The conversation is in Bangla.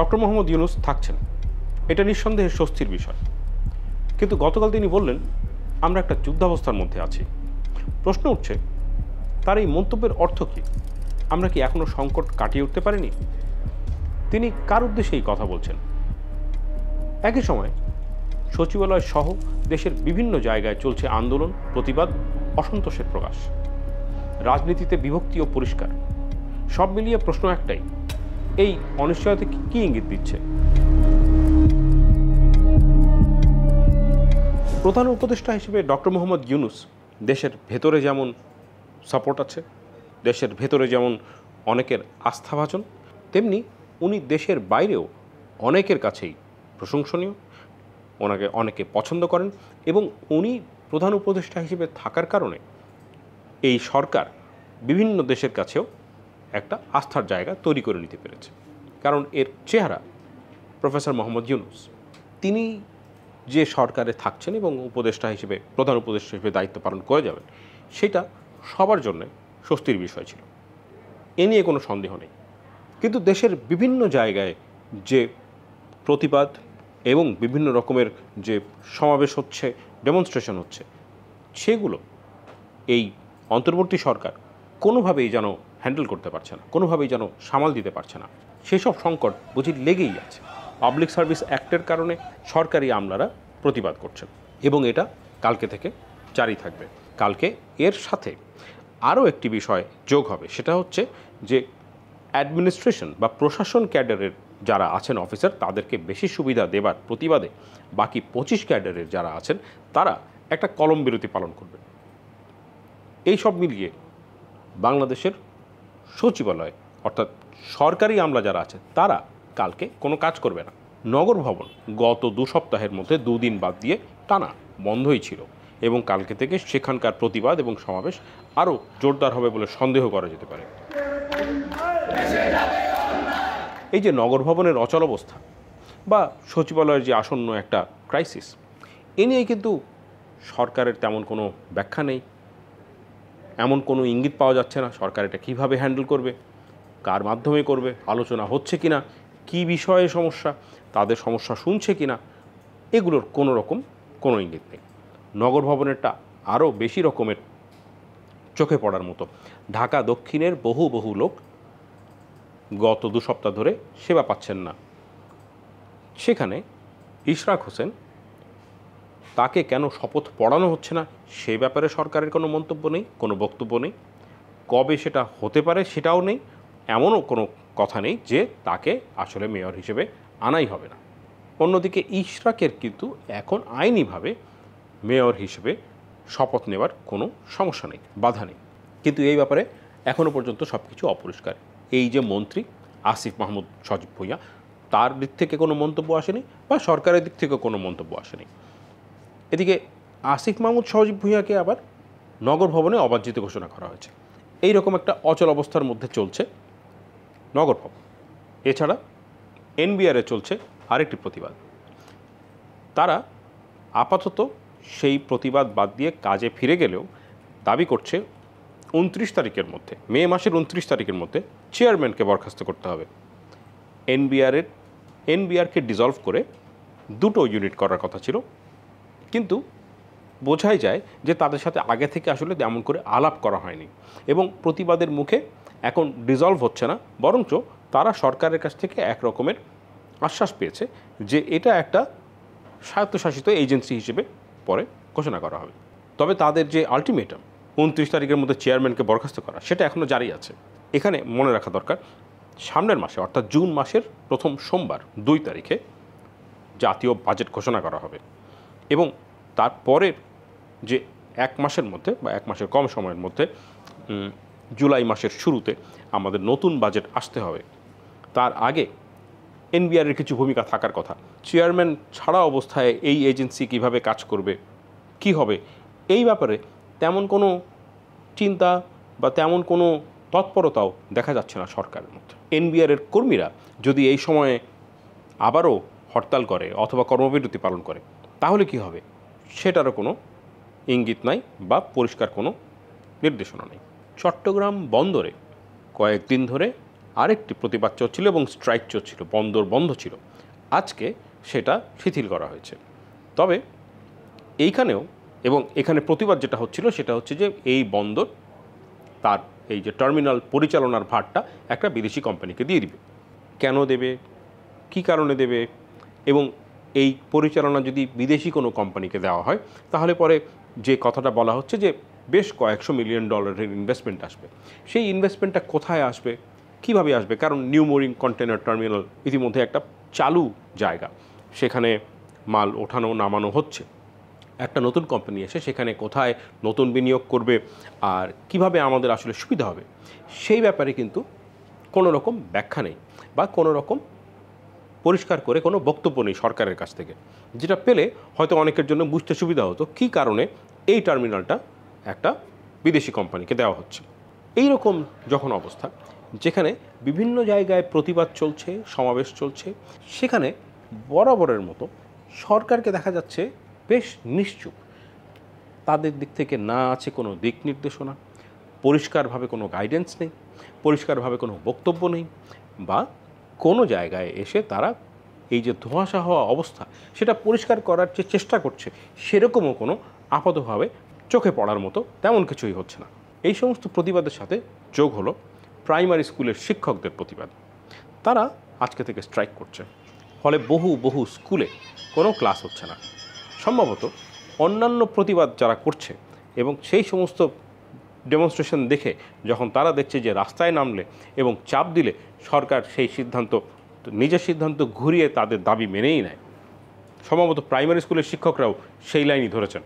ডক্টর মোহাম্মদ ইউনূস থাকছেন, এটা নিঃসন্দেহে স্বস্তির বিষয়। কিন্তু গতকাল তিনি বললেন আমরা একটা যুদ্ধাবস্থার মধ্যে আছি। প্রশ্ন উঠছে তার এই মন্তব্যের অর্থ কী? আমরা কি এখনো সংকট কাটিয়ে উঠতে পারিনি? তিনি কার উদ্দেশ্যে এই কথা বলছেন? একই সময় সচিবালয় সহ দেশের বিভিন্ন জায়গায় চলছে আন্দোলন, প্রতিবাদ, অসন্তোষের প্রকাশ। রাজনীতিতে বিভক্তি ও পরিষ্কার। সব মিলিয়ে প্রশ্ন একটাই, এই অনিশ্চয়তা কি ইঙ্গিত দিচ্ছে? প্রধান উপদেষ্টা হিসেবে ডক্টর মোহাম্মদ ইউনূস দেশের ভেতরে যেমন সাপোর্ট আছে, দেশের ভেতরে যেমন অনেকের আস্থাভাজন, তেমনি উনি দেশের বাইরেও অনেকের কাছেই প্রশংসনীয়, ওনাকে অনেকে পছন্দ করেন এবং উনি প্রধান উপদেষ্টা হিসেবে থাকার কারণে এই সরকার বিভিন্ন দেশের কাছেও একটা আস্থার জায়গা তৈরি করে নিতে পেরেছে। কারণ এর চেহারা প্রফেসর মোহাম্মদ ইউনূস, তিনি যে সরকারে থাকছেন এবং উপদেষ্টা হিসেবে, প্রধান উপদেষ্টা হিসেবে দায়িত্ব পালন করে যাবেন, সেটা সবার জন্য স্বস্তির বিষয় ছিল, এ নিয়ে কোনো সন্দেহ নেই। কিন্তু দেশের বিভিন্ন জায়গায় যে প্রতিবাদ এবং বিভিন্ন রকমের যে সমাবেশ হচ্ছে, ডেমনস্ট্রেশন হচ্ছে, সেগুলো এই অন্তর্বর্তী সরকার কোনোভাবেই যেন হ্যান্ডেল করতে পারছে না, কোনোভাবেই যেন সামাল দিতে পারছে না। সেসব সংকট বুঝি লেগেই আছে। পাবলিক সার্ভিস অ্যাক্টের কারণে সরকারি আমলারা প্রতিবাদ করছেন এবং এটা কালকে থেকে জারি থাকবে। কালকে এর সাথে আরও একটি বিষয় যোগ হবে, সেটা হচ্ছে যে অ্যাডমিনিস্ট্রেশন বা প্রশাসন ক্যাডারের যারা আছেন অফিসার, তাদেরকে বেশি সুবিধা দেবার প্রতিবাদে বাকি 25 ক্যাডারের যারা আছেন তারা একটা কলম বিরতি পালন করবেন। এই সব মিলিয়ে বাংলাদেশের সচিবালয় অর্থাৎ সরকারি আমলা যারা আছে তারা কালকে কোনো কাজ করবে না। নগর ভবন গত 2 সপ্তাহের মধ্যে 2 দিন বাদ দিয়ে টানা বন্ধই ছিল এবং কালকে থেকে সেখানকার প্রতিবাদ এবং সমাবেশ আরও জোরদার হবে বলে সন্দেহ করা যেতে পারে। এই যে নগর ভবনের অচলাবস্থা বা সচিবালয়ের যে আসন্ন একটা ক্রাইসিস, এ নিয়ে কিন্তু সরকারের তেমন কোনো ব্যাখ্যা নেই, এমন কোনো ইঙ্গিত পাওয়া যাচ্ছে না সরকার এটা কীভাবে হ্যান্ডেল করবে, কার মাধ্যমে করবে, আলোচনা হচ্ছে কি না, কী বিষয়ে সমস্যা, তাদের সমস্যা শুনছে কি না, এগুলোর কোনো রকম কোনো ইঙ্গিত নেই। নগর ভবনেরটা আরও বেশি রকমের চোখে পড়ার মতো। ঢাকা দক্ষিণের বহু বহু লোক গত 2 সপ্তাহ ধরে সেবা পাচ্ছেন না। সেখানে ইশরাক হোসেন, তাকে কেন শপথ পড়ানো হচ্ছে না সে ব্যাপারে সরকারের কোনো মন্তব্য নেই, কোনো বক্তব্য নেই। কবে সেটা হতে পারে সেটাও নেই। এমনও কোনো কথা নেই যে তাকে আসলে মেয়র হিসেবে আনাই হবে না। অন্যদিকে ইশরাকের কিন্তু এখন আইনিভাবে মেয়র হিসেবে শপথ নেওয়ার কোনো সমস্যা নেই, বাধা নেই। কিন্তু এই ব্যাপারে এখনও পর্যন্ত সব কিছু অপরিষ্কার। এই যে মন্ত্রী আসিফ মাহমুদ সজীব ভুঁইয়া, তার দিক থেকে কোনো মন্তব্য আসেনি বা সরকারের দিক থেকে কোনো মন্তব্য আসেনি। এদিকে আসিফ মাহমুদ সজীব ভুঁইয়াকে আবার নগর ভবনে অবাঞ্ছিত ঘোষণা করা হয়েছে। এই রকম একটা অচল অবস্থার মধ্যে চলছে নগর ভবন। এছাড়া এনবিআরে চলছে আরেকটি প্রতিবাদ। তারা আপাতত সেই প্রতিবাদ বাদ দিয়ে কাজে ফিরে গেলেও দাবি করছে 29 তারিখের মধ্যে, মে মাসের 29 তারিখের মধ্যে চেয়ারম্যানকে বরখাস্ত করতে হবে। এনবিআরকে ডিজলভ করে 2টো ইউনিট করার কথা ছিল, কিন্তু বোঝাই যায় যে তাদের সাথে আগে থেকে আসলে তেমন করে আলাপ করা হয়নি এবং প্রতিবাদের মুখে এখন ডিজলভ হচ্ছে না, বরঞ্চ তারা সরকারের কাছ থেকে এক রকমের আশ্বাস পেয়েছে যে এটা একটা স্বায়ত্তশাসিত এজেন্সি হিসেবে পরে ঘোষণা করা হবে। তবে তাদের যে আলটিমেটাম 29 তারিখের মধ্যে চেয়ারম্যানকে বরখাস্ত করা, সেটা এখনও জারি আছে। এখানে মনে রাখা দরকার, সামনের মাসে অর্থাৎ জুন মাসের প্রথম সোমবার 2 তারিখে জাতীয় বাজেট ঘোষণা করা হবে এবং তারপরের যে 1 মাসের মধ্যে বা 1 মাসের কম সময়ের মধ্যে জুলাই মাসের শুরুতে আমাদের নতুন বাজেট আসতে হবে। তার আগে এনবিআরের কিছু ভূমিকা থাকার কথা। চেয়ারম্যান ছাড়া অবস্থায় এই এজেন্সি কিভাবে কাজ করবে, কি হবে, এই ব্যাপারে তেমন কোনো চিন্তা বা তেমন কোনো তৎপরতাও দেখা যাচ্ছে না সরকারের মধ্যে। এনবিআরের কর্মীরা যদি এই সময়ে আবারও হরতাল করে অথবা কর্মবিরতি পালন করে তাহলে কি হবে, সেটারও কোনো ইঙ্গিত নাই বা পরিষ্কার কোনো নির্দেশনা নেই। চট্টগ্রাম বন্দরে কয়েকদিন ধরে আরেকটি প্রতিবাদ চলছিল এবং স্ট্রাইক চলছিল, বন্দর বন্ধ ছিল। আজকে সেটা শিথিল করা হয়েছে। তবে এইখানেও এবং এখানে প্রতিবাদ যেটা হচ্ছিল সেটা হচ্ছে যে এই বন্দর তার এই যে টার্মিনাল পরিচালনার ভারটা একটা বিদেশি কোম্পানিকে দিয়ে দিবে। কেন দেবে, কী কারণে দেবে, এবং এই পরিচালনা যদি বিদেশি কোনো কোম্পানিকে দেওয়া হয় তাহলে পরে যে কথাটা বলা হচ্ছে যে বেশ কয়েকশো মিলিয়ন ডলারের ইনভেস্টমেন্ট আসবে, সেই ইনভেস্টমেন্টটা কোথায় আসবে, কিভাবে আসবে? কারণ নিউ মোরিং কন্টেনার টার্মিনাল ইতিমধ্যে একটা চালু জায়গা, সেখানে মাল ওঠানো নামানো হচ্ছে। একটা নতুন কোম্পানি এসে সেখানে কোথায় নতুন বিনিয়োগ করবে আর কিভাবে আমাদের আসলে সুবিধা হবে, সেই ব্যাপারে কিন্তু কোনো রকম ব্যাখ্যা নেই বা কোনো রকম পরিষ্কার করে কোনো বক্তব্য নেই সরকারের কাছ থেকে, যেটা পেলে হয়তো অনেকের জন্য বুঝতে সুবিধা হতো কী কারণে এই টার্মিনালটা একটা বিদেশি কোম্পানিকে দেওয়া হচ্ছে। এই রকম যখন অবস্থা, যেখানে বিভিন্ন জায়গায় প্রতিবাদ চলছে, সমাবেশ চলছে, সেখানে বরাবরের মতো সরকারকে দেখা যাচ্ছে বেশ নিশ্চুপ। তাদের দিক থেকে না আছে কোনো দিক নির্দেশনা, পরিষ্কারভাবে কোনো গাইডেন্স নেই, পরিষ্কারভাবে কোনো বক্তব্য নেই, বা কোনো জায়গায় এসে তারা এই যে ধোঁয়াশা হওয়া অবস্থা সেটা পরিষ্কার করার যে চেষ্টা করছে সেরকমও কোনো আপাতভাবে চোখে পড়ার মতো তেমন কিছুই হচ্ছে না। এই সমস্ত প্রতিবাদের সাথে যোগ হলো প্রাইমারি স্কুলের শিক্ষকদের প্রতিবাদ। তারা আজকে থেকে স্ট্রাইক করছে, ফলে বহু স্কুলে কোনো ক্লাস হচ্ছে না। সম্ভবত অন্যান্য প্রতিবাদ যারা করছে এবং সেই সমস্ত ডেমনস্ট্রেশন দেখে যখন তারা দেখছে যে রাস্তায় নামলে এবং চাপ দিলে সরকার সেই সিদ্ধান্ত, নিজের সিদ্ধান্ত ঘুরিয়ে তাদের দাবি মেনেই নেয়, সম্ভবত প্রাইমারি স্কুলের শিক্ষকরাও সেই লাইনই ধরেছেন।